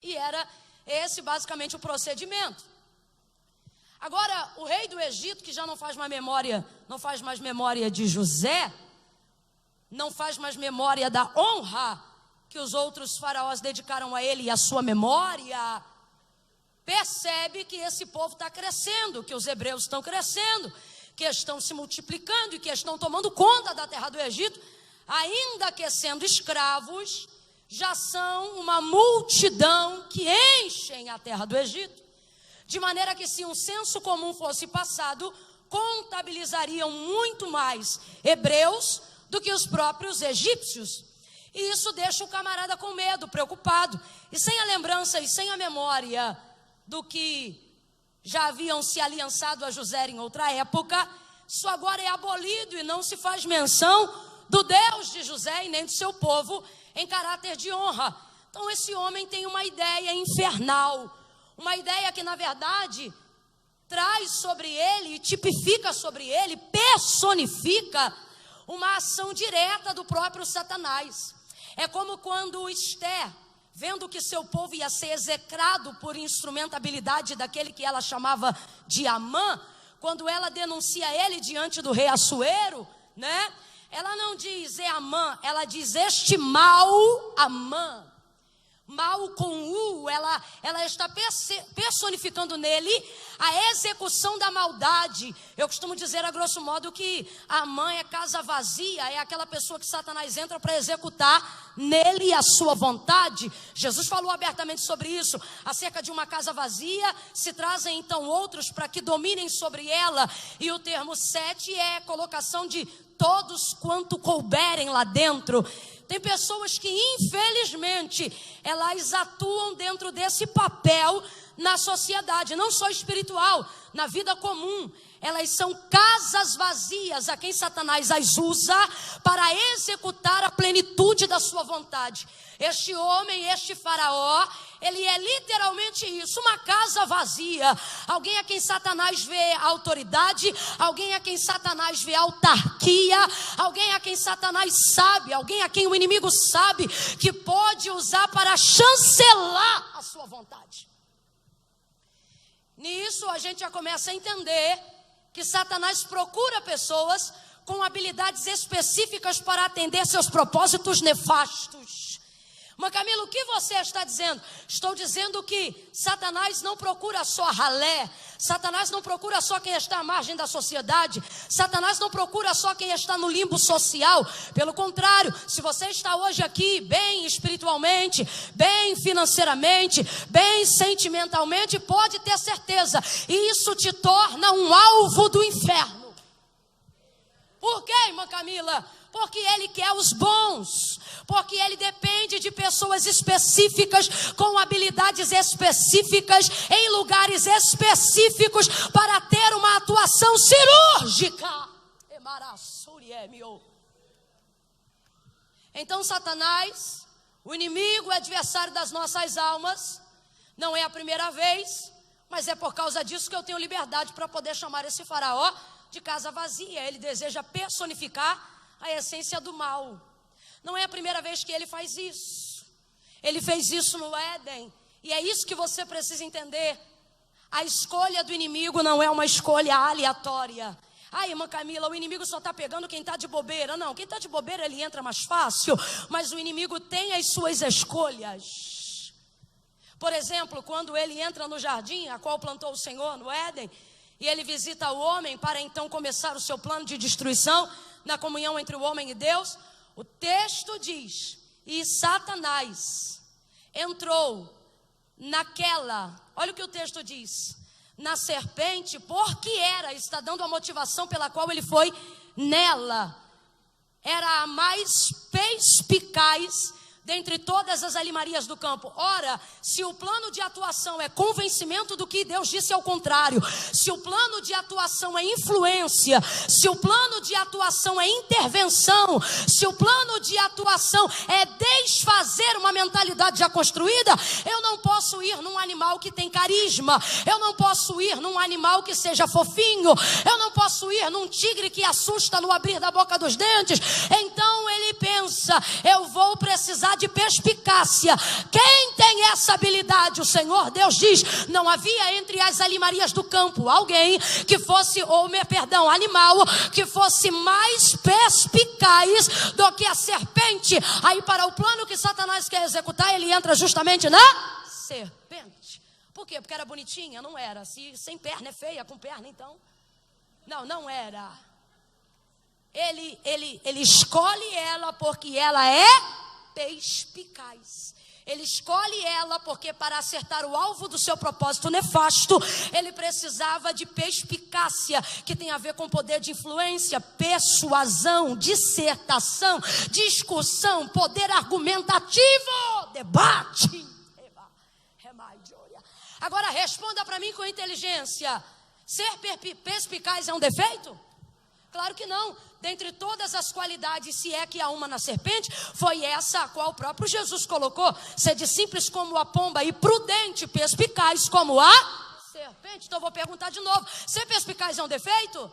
E era esse basicamente o procedimento. Agora, o rei do Egito, que já não faz mais memória de José, não faz mais memória da honra que os outros faraós dedicaram a ele e a sua memória, percebe que esse povo está crescendo, que os hebreus estão crescendo, que estão se multiplicando e que estão tomando conta da terra do Egito, ainda que sendo escravos, já são uma multidão que enchem a terra do Egito. De maneira que, se um censo comum fosse passado, contabilizariam muito mais hebreus do que os próprios egípcios. E isso deixa o camarada com medo, preocupado. E sem a lembrança e sem a memória do que já haviam se aliançado a José em outra época, isso agora é abolido e não se faz menção do Deus de José e nem do seu povo em caráter de honra. Então esse homem tem uma ideia infernal, uma ideia que na verdade traz sobre ele e tipifica sobre ele, personifica uma ação direta do próprio Satanás. É como quando Esther, vendo que seu povo ia ser execrado por instrumentabilidade daquele que ela chamava de Amã, quando ela denuncia ele diante do rei Assuero, né? Ela não diz Amã, ela diz este mal Amã. Mal com U, ela está personificando nele a execução da maldade. Eu costumo dizer a grosso modo que Amã é casa vazia, é aquela pessoa que Satanás entra para executar nele a sua vontade. Jesus falou abertamente sobre isso, acerca de uma casa vazia, se trazem então outros para que dominem sobre ela, e o termo 7 é colocação de todos quanto couberem lá dentro. Tem pessoas que, infelizmente, elas atuam dentro desse papel na sociedade, não só espiritual, na vida comum. Elas são casas vazias a quem Satanás as usa para executar a plenitude da sua vontade. Este homem, este faraó, ele é literalmente isso, uma casa vazia. Alguém a quem Satanás vê autoridade, alguém a quem Satanás vê autarquia, alguém a quem Satanás sabe, alguém a quem o inimigo sabe que pode usar para chancelar a sua vontade. Nisso a gente já começa a entender que Satanás procura pessoas com habilidades específicas para atender seus propósitos nefastos. Mas Camila, o que você está dizendo? Estou dizendo que Satanás não procura só ralé, Satanás não procura só quem está à margem da sociedade, Satanás não procura só quem está no limbo social. Pelo contrário, se você está hoje aqui bem espiritualmente, bem financeiramente, bem sentimentalmente, pode ter certeza, isso te torna um alvo do inferno. Por quê, irmã Camila? Porque ele quer os bons, porque ele depende de pessoas específicas, com habilidades específicas, em lugares específicos, para ter uma atuação cirúrgica. Então Satanás, o inimigo, o adversário das nossas almas, não é a primeira vez, mas é por causa disso que eu tenho liberdade para poder chamar esse faraó de casa vazia. Ele deseja personificar a essência do mal. Não é a primeira vez que ele faz isso. Ele fez isso no Éden. E é isso que você precisa entender. A escolha do inimigo não é uma escolha aleatória. Ai, irmã Camila, o inimigo só está pegando quem está de bobeira. Não, quem está de bobeira ele entra mais fácil. Mas o inimigo tem as suas escolhas. Por exemplo, quando ele entra no jardim, a qual plantou o Senhor no Éden, e ele visita o homem para então começar o seu plano de destruição, na comunhão entre o homem e Deus, o texto diz, e Satanás entrou naquela, olha o que o texto diz, na serpente, porque está dando a motivação pela qual ele foi nela, era a mais perspicaz dentre todas as alimarias do campo. Ora, se o plano de atuação é convencimento do que Deus disse ao contrário, se o plano de atuação é influência, se o plano de atuação é intervenção, se o plano de atuação é desfazer uma mentalidade já construída, eu não posso posso ir num animal que tem carisma. Eu não posso ir num animal que seja fofinho. Eu não posso ir num tigre que assusta no abrir da boca dos dentes. Então ele pensa, eu vou precisar de perspicácia. Quem tem essa habilidade? O Senhor Deus diz, não havia entre as animarias do campo alguém que fosse, animal que fosse mais perspicaz do que a serpente. Aí para o plano que Satanás quer executar, ele entra justamente na serpente. Por quê? Porque era bonitinha? Não era. Se sem perna é feia, com perna então. Não era. Ele escolhe ela porque ela é perspicaz. Ele escolhe ela porque para acertar o alvo do seu propósito nefasto, ele precisava de perspicácia, que tem a ver com poder de influência, persuasão, dissertação, discussão, poder argumentativo, debate. Agora responda para mim com inteligência: ser perspicaz é um defeito? Claro que não. Dentre todas as qualidades, se é que há uma na serpente, foi essa a qual o próprio Jesus colocou: sede simples como a pomba e prudente, perspicaz como a serpente. Então eu vou perguntar de novo: ser perspicaz é um defeito?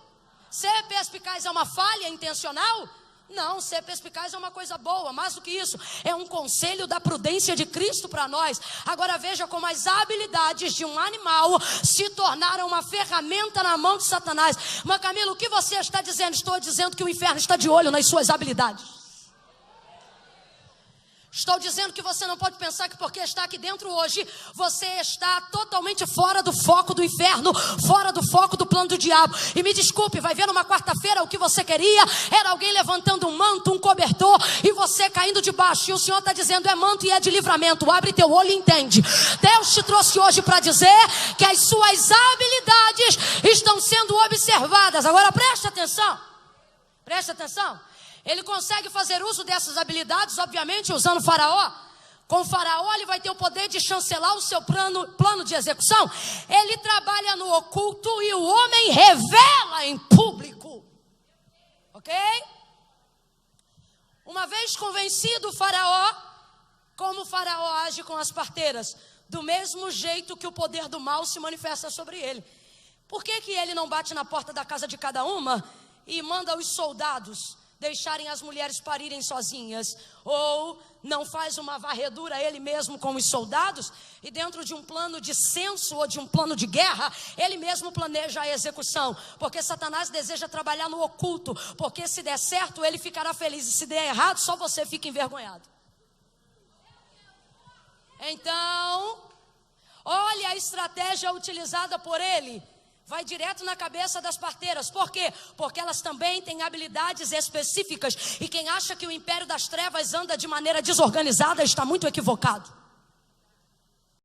Ser perspicaz é uma falha intencional? Não, ser perspicaz é uma coisa boa. Mais do que isso, é um conselho da prudência de Cristo para nós. Agora veja como as habilidades de um animal se tornaram uma ferramenta na mão de Satanás. Mas Camila, o que você está dizendo? Estou dizendo que o inferno está de olho nas suas habilidades. Estou dizendo que você não pode pensar que porque está aqui dentro hoje, você está totalmente fora do foco do inferno, fora do foco do plano do diabo. E me desculpe, vai ver numa quarta-feira o que você queria era alguém levantando um manto, um cobertor, e você caindo debaixo. E o Senhor está dizendo, é manto e é de livramento. Abre teu olho e entende. Deus te trouxe hoje para dizer que as suas habilidades estão sendo observadas. Agora preste atenção. Preste atenção. Ele consegue fazer uso dessas habilidades, obviamente, usando Faraó. Com Faraó, ele vai ter o poder de chancelar o seu plano de execução. Ele trabalha no oculto e o homem revela em público. Ok? Uma vez convencido o Faraó, como o Faraó age com as parteiras? Do mesmo jeito que o poder do mal se manifesta sobre ele. Por que ele não bate na porta da casa de cada uma e manda os soldados deixarem as mulheres parirem sozinhas? Ou não faz uma varredura ele mesmo com os soldados, e dentro de um plano de censo ou de um plano de guerra, ele mesmo planeja a execução? Porque Satanás deseja trabalhar no oculto, porque se der certo ele ficará feliz, e se der errado só você fica envergonhado. Então, olha a estratégia utilizada por ele. Vai direto na cabeça das parteiras. Por quê? Porque elas também têm habilidades específicas. E quem acha que o império das trevas anda de maneira desorganizada está muito equivocado.